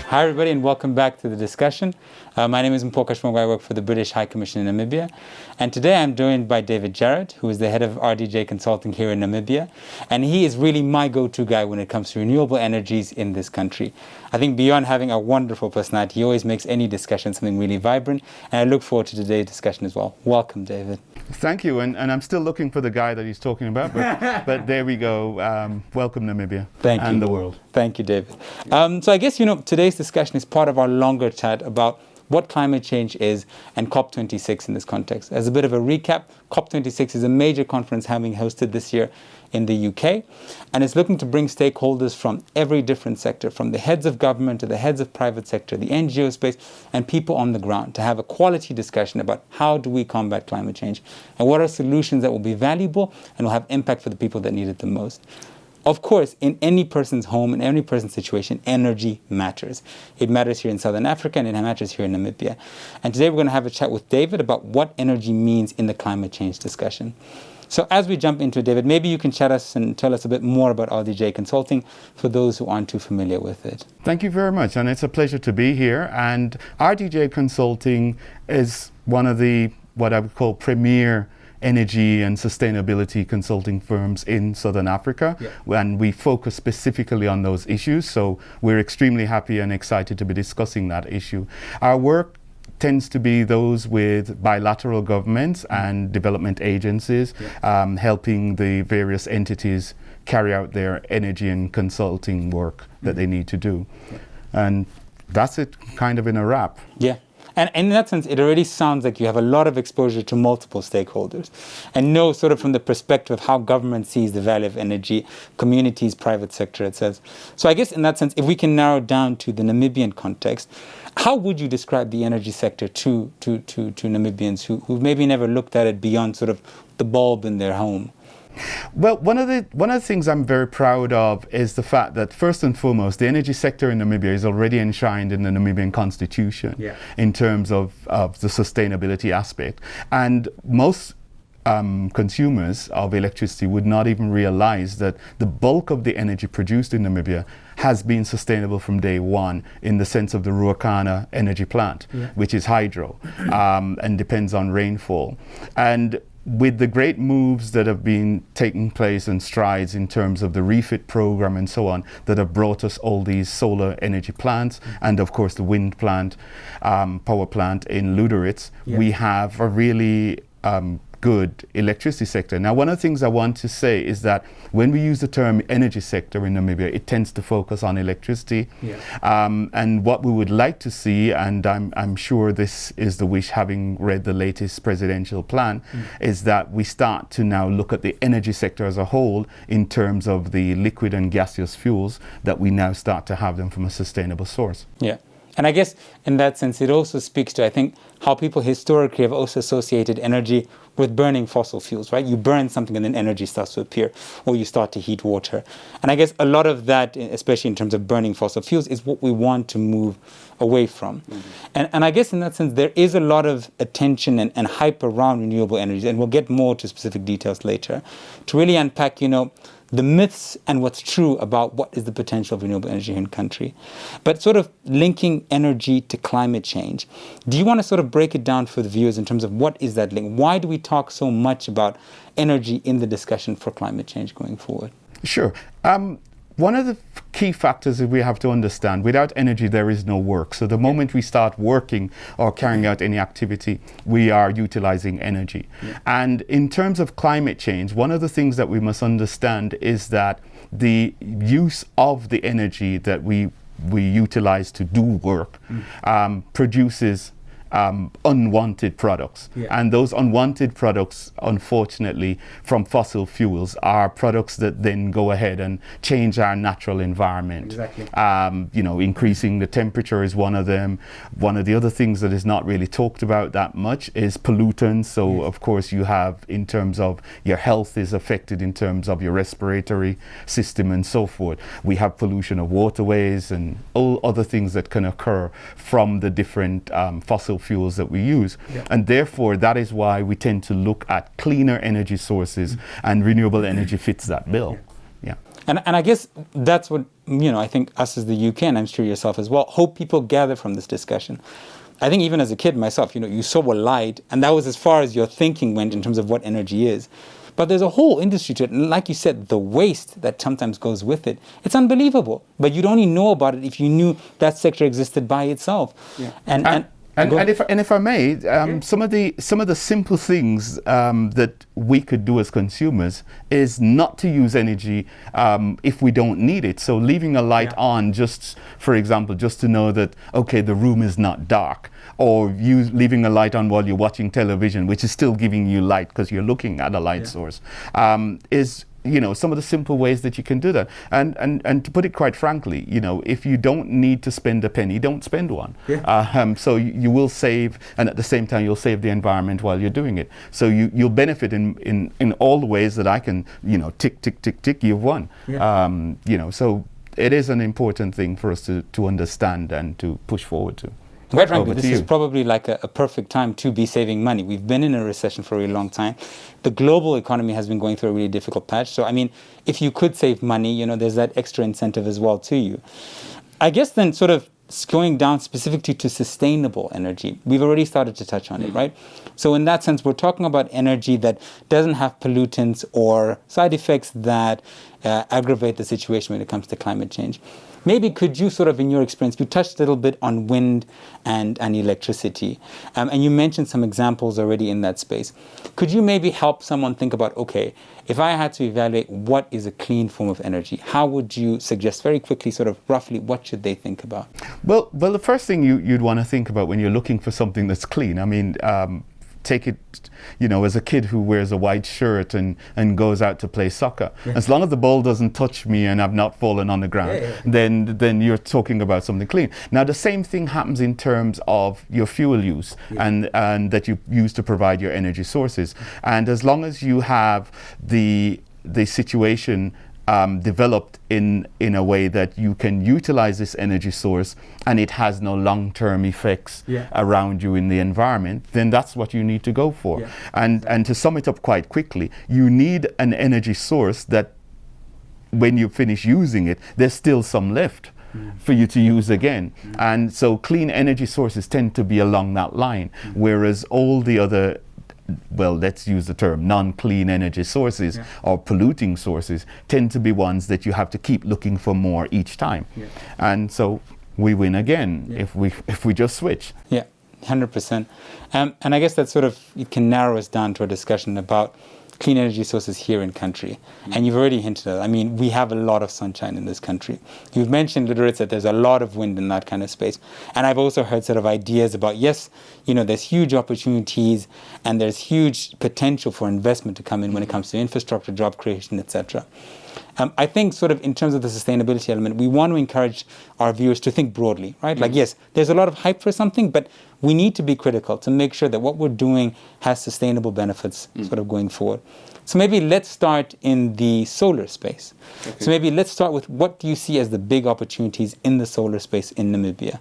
Hi everybody and welcome back to the discussion. My name is Mpoka Shmogwa. I work for the British High Commission in Namibia. And today I'm joined by David Jarrett, who is the head of RDJ Consulting here in Namibia. And he is really my go-to guy when it comes to renewable energies in this country. I think beyond having a wonderful personality, he always makes any discussion something really vibrant. And I look forward to today's discussion as well. Welcome, David. Thank you, and I'm still looking for the guy that he's talking about, but there we go. Welcome, Namibia. Thank you. And the world. Thank you, David. So I guess, today's discussion is part of our longer chat about what climate change is and COP26 in this context. As a bit of a recap, COP26 is a major conference having hosted this year in the UK, and it's looking to bring stakeholders from every different sector, from the heads of government to the heads of private sector, the NGO space, and people on the ground to have a quality discussion about how do we combat climate change and what are solutions that will be valuable and will have impact for the people that need it the most. Of course, in any person's home, in any person's situation, energy matters. It matters here in Southern Africa and it matters here in Namibia. And today we're going to have a chat with David about what energy means in the climate change discussion. So as we jump into it, David, maybe you can chat us and tell us a bit more about RDJ Consulting for those who aren't too familiar with it. Thank you very much, and it's a pleasure to be here. And RDJ Consulting is one of the, what I would call, premier energy and sustainability consulting firms in Southern Africa, and we focus specifically on those issues. So we're extremely happy and excited to be discussing that issue. Our work tends to be those with bilateral governments and development agencies, helping the various entities carry out their energy and consulting work that they need to do. And that's it kind of in a wrap. Yeah. And in that sense, it already sounds like you have a lot of exposure to multiple stakeholders and know sort of from the perspective of how government sees the value of energy, communities, private sector, it says. So I guess in that sense, if we can narrow down to the Namibian context, how would you describe the energy sector to Namibians who've maybe never looked at it beyond sort of the bulb in their home? Well, one of the things I'm very proud of is the fact that first and foremost, the energy sector in Namibia is already enshrined in the Namibian constitution in terms of the sustainability aspect. And most consumers of electricity would not even realize that the bulk of the energy produced in Namibia has been sustainable from day one in the sense of the Ruacana energy plant, which is hydro and depends on rainfall. And with the great moves that have been taking place and strides in terms of the refit program and so on that have brought us all these solar energy plants and of course the wind plant, power plant in Luderitz, we have a really good electricity sector. Now, one of the things I want to say is that when we use the term energy sector in Namibia, it tends to focus on electricity. And what we would like to see, and I'm sure this is the wish having read the latest presidential plan, is that we start to now look at the energy sector as a whole in terms of the liquid and gaseous fuels, that we now start to have them from a sustainable source. Yeah. And I guess in that sense, it also speaks to, I think, how people historically have also associated energy with burning fossil fuels, right? You burn something and then energy starts to appear, or you start to heat water. And I guess a lot of that, especially in terms of burning fossil fuels, is what we want to move away from. And I guess in that sense, there is a lot of attention and hype around renewable energies, and we'll get more to specific details later, to really unpack, the myths and what's true about what is the potential of renewable energy in the country. But sort of linking energy to climate change, do you want to sort of break it down for the viewers in terms of what is that link? Why do we talk so much about energy in the discussion for climate change going forward? Sure. One of the key factors that we have to understand, without energy, there is no work. So the moment we start working or carrying out any activity, we are utilizing energy. And in terms of climate change, one of the things that we must understand is that the use of the energy that we utilize to do work produces unwanted products. And those unwanted products, unfortunately, from fossil fuels are products that then go ahead and change our natural environment. Increasing the temperature is one of them. One of the other things that is not really talked about that much is pollutants. So of course you have, in terms of your health is affected in terms of your respiratory system and so forth. We have pollution of waterways and all other things that can occur from the different fossil fuels that we use. And therefore, that is why we tend to look at cleaner energy sources, and renewable energy fits that bill. Yeah. And I guess that's what, I think us as the UK, and I'm sure yourself as well, hope people gather from this discussion. I think even as a kid myself, you saw a light, and that was as far as your thinking went in terms of what energy is. But there's a whole industry to it. And like you said, the waste that sometimes goes with it, it's unbelievable. But you'd only know about it if you knew that sector existed by itself. Yeah. And if I may, some of the simple things that we could do as consumers is not to use energy if we don't need it. So leaving a light on, just for example, just to know that, okay, the room is not dark, or leaving a light on while you're watching television, which is still giving you light because you're looking at a light source, is some of the simple ways that you can do that. And to put it quite frankly, if you don't need to spend a penny, don't spend one. Yeah. So you will save, and at the same time, you'll save the environment while you're doing it. So you'll benefit in all the ways that I can, tick, tick, tick, tick, you've won. Yeah. So it is an important thing for us to understand and to push forward to. Quite frankly, this is probably like a perfect time to be saving money. We've been in a recession for a really long time. The global economy has been going through a really difficult patch. So, I mean, if you could save money, there's that extra incentive as well to you. I guess then sort of going down specifically to sustainable energy, we've already started to touch on it, right? So in that sense, we're talking about energy that doesn't have pollutants or side effects that aggravate the situation when it comes to climate change. Maybe could you sort of, in your experience, you touched a little bit on wind and electricity, and you mentioned some examples already in that space. Could you maybe help someone think about, okay, if I had to evaluate what is a clean form of energy, how would you suggest very quickly, sort of roughly, what should they think about? Well, the first thing you'd want to think about when you're looking for something that's clean, I mean, take it, as a kid who wears a white shirt and goes out to play soccer. Yeah. As long as the ball doesn't touch me and I've not fallen on the ground, then you're talking about something clean. Now, the same thing happens in terms of your fuel use and that you use to provide your energy sources. And as long as you have the situation developed in a way that you can utilize this energy source and it has no long-term effects around you in the environment, then that's what you need to go for. Yeah. And to sum it up quite quickly, you need an energy source that when you finish using it, there's still some left for you to use again. And so clean energy sources tend to be along that line, whereas all the other, well, let's use the term non-clean energy sources or polluting sources tend to be ones that you have to keep looking for more each time. Yeah. And so we win again if we just switch. Yeah, 100%. And I guess that sort of, it can narrow us down to a discussion about clean energy sources here in country. And you've already hinted at it. I mean, we have a lot of sunshine in this country. You've mentioned, Jarret, that there's a lot of wind in that kind of space. And I've also heard sort of ideas about, yes, there's huge opportunities and there's huge potential for investment to come in when it comes to infrastructure, job creation, etc. I think sort of in terms of the sustainability element, we want to encourage our viewers to think broadly, right? Like, yes, there's a lot of hype for something, but we need to be critical to make sure that what we're doing has sustainable benefits sort of going forward. So maybe let's start in the solar space. Okay. So maybe let's start with, what do you see as the big opportunities in the solar space in Namibia?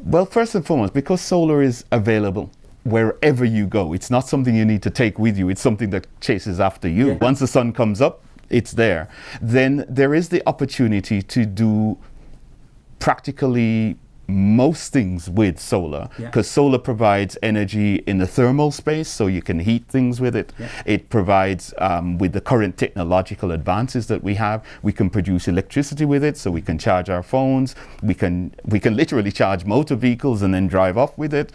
Well, first and foremost, because solar is available wherever you go, it's not something you need to take with you. It's something that chases after you. Yeah. Once the sun comes up, it's there. Then there is the opportunity to do practically most things with solar, because solar provides energy in the thermal space, so you can heat things with it. It provides, with the current technological advances that we have, we can produce electricity with it, so we can charge our phones, we can literally charge motor vehicles and then drive off with it.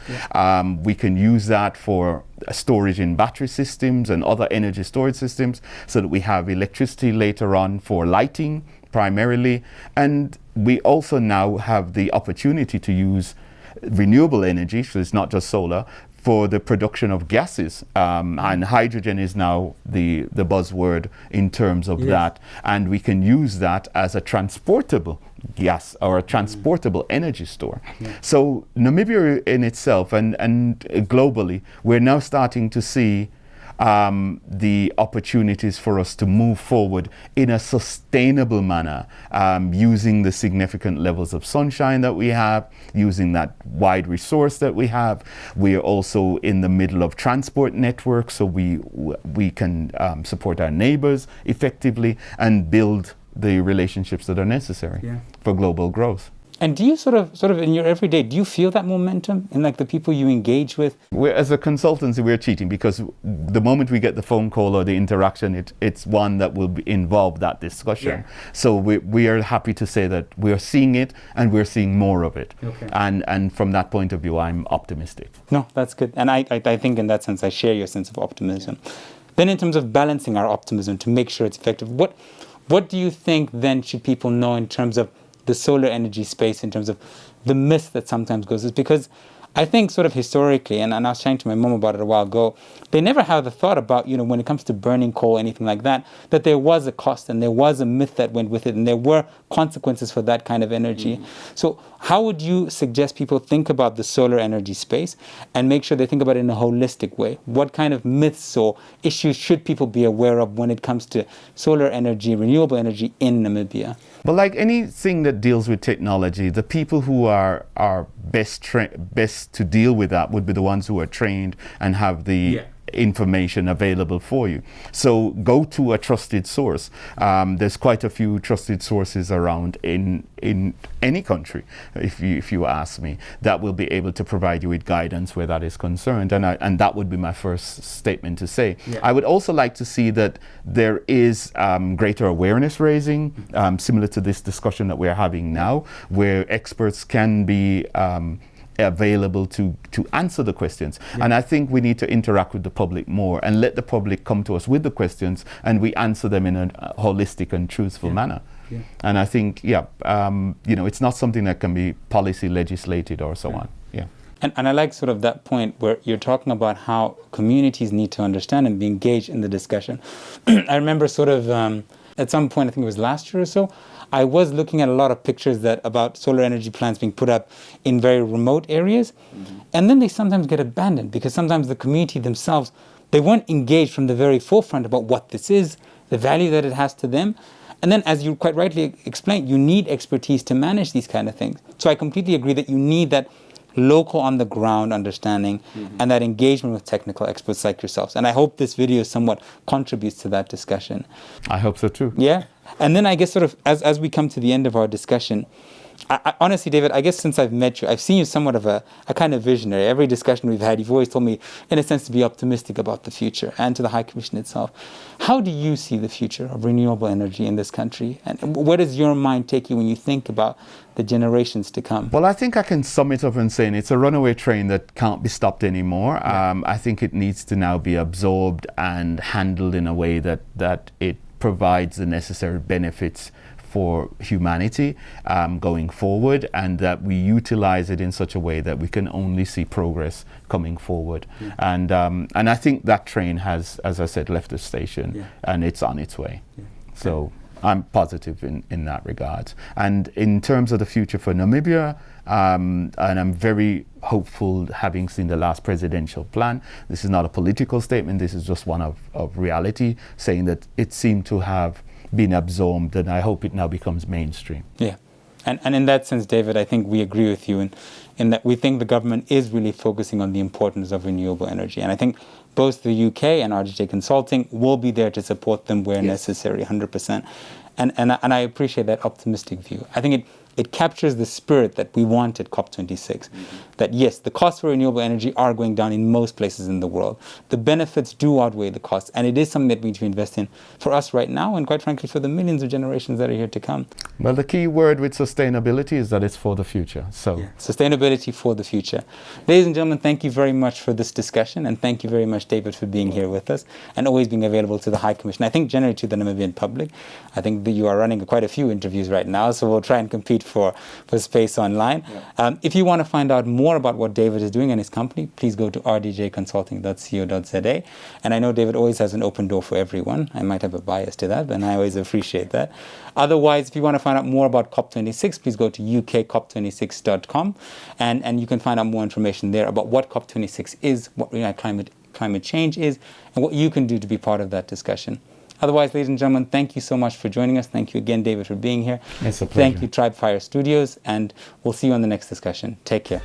We can use that for storage in battery systems and other energy storage systems, so that we have electricity later on for lighting primarily. And we also now have the opportunity to use renewable energy, so it's not just solar, for the production of gases. And hydrogen is now the buzzword in terms of that. And we can use that as a transportable gas or a transportable energy store. So Namibia in itself and globally, we're now starting to see the opportunities for us to move forward in a sustainable manner, using the significant levels of sunshine that we have, using that wide resource that we have. We are also in the middle of transport networks, so we can support our neighbors effectively and build the relationships that are necessary for global growth. And do you sort of in your everyday, do you feel that momentum in like the people you engage with? As a consultancy, we're cheating because the moment we get the phone call or the interaction, it's one that will involve that discussion. Yeah. So we are happy to say that we are seeing it and we're seeing more of it. Okay. And from that point of view, I'm optimistic. No, that's good. And I think in that sense, I share your sense of optimism. Then in terms of balancing our optimism to make sure it's effective, what do you think then should people know in terms of the solar energy space, in terms of the myth that sometimes goes? Is because I think sort of historically, and I was chatting to my mom about it a while ago, they never had the thought about, when it comes to burning coal, anything like that there was a cost and there was a myth that went with it and there were consequences for that kind of energy. Mm-hmm. So how would you suggest people think about the solar energy space and make sure they think about it in a holistic way? What kind of myths or issues should people be aware of when it comes to solar energy, renewable energy in Namibia? But like anything that deals with technology, the people who are best to deal with that would be the ones who are trained and have the information available for you. So go to a trusted source. There's quite a few trusted sources around in any country, if you ask me, that will be able to provide you with guidance where that is concerned. And that would be my first statement to say. Yeah. I would also like to see that there is greater awareness raising, similar to this discussion that we're having now, where experts can be available to answer the questions. Yeah. And I think we need to interact with the public more and let the public come to us with the questions and we answer them in a holistic and truthful manner. Yeah. And I think, it's not something that can be policy legislated or so on. Yeah. And I like sort of that point where you're talking about how communities need to understand and be engaged in the discussion. I remember sort of at some point, I think it was last year or so, I was looking at a lot of pictures about solar energy plants being put up in very remote areas. Mm-hmm. And then they sometimes get abandoned because sometimes the community themselves, they weren't engaged from the very forefront about what this is, the value that it has to them. And then, as you quite rightly explained, you need expertise to manage these kind of things. So I completely agree that you need that local on the ground understanding and that engagement with technical experts like yourselves. And I hope this video somewhat contributes to that discussion. I hope so too. Yeah. And then I guess sort of as we come to the end of our discussion, I honestly, David, I guess since I've met you, I've seen you somewhat of a kind of visionary. Every discussion we've had, you've always told me, in a sense, to be optimistic about the future and to the High Commission itself. How do you see the future of renewable energy in this country? And where does your mind take you when you think about the generations to come? Well, I think I can sum it up in saying it's a runaway train that can't be stopped anymore. Yeah. I think it needs to now be absorbed and handled in a way that it provides the necessary benefits for humanity going forward, and that we utilize it in such a way that we can only see progress coming forward. Yeah. And I think that train has, as I said, left the station and it's on its way. Yeah. So I'm positive in that regard. And in terms of the future for Namibia, and I'm very hopeful, having seen the last presidential plan. This is not a political statement, this is just one of reality, saying that it seemed to have been absorbed, and I hope it now becomes mainstream. Yeah. And in that sense, David, I think we agree with you in that we think the government is really focusing on the importance of renewable energy. And I think both the UK and RDJ Consulting will be there to support them where necessary, 100%. And I appreciate that optimistic view. I think it captures the spirit that we want at COP26. That yes, the costs for renewable energy are going down in most places in the world. The benefits do outweigh the costs, and it is something that we need to invest in for us right now, and quite frankly for the millions of generations that are here to come. Well, the key word with sustainability is that it's for the future. So sustainability for the future. Ladies and gentlemen, thank you very much for this discussion, and thank you very much, David, for being here with us and always being available to the High Commission. I think generally to the Namibian public. I think that you are running quite a few interviews right now, so we'll try and compete for space online. Yeah. If you want to find out more about what David is doing and his company, please go to rdjconsulting.co.za. And I know David always has an open door for everyone. I might have a bias to that, but I always appreciate that. Otherwise, if you want to find out more about COP26, please go to ukcop26.com and you can find out more information there about what COP26 is, what Reunite Climate climate change is and what you can do to be part of that discussion. Otherwise, ladies and gentlemen, thank you so much for joining us. Thank you again, David, for being here. It's a pleasure. Thank you, Tribe Fire Studios, and we'll see you on the next discussion. Take care.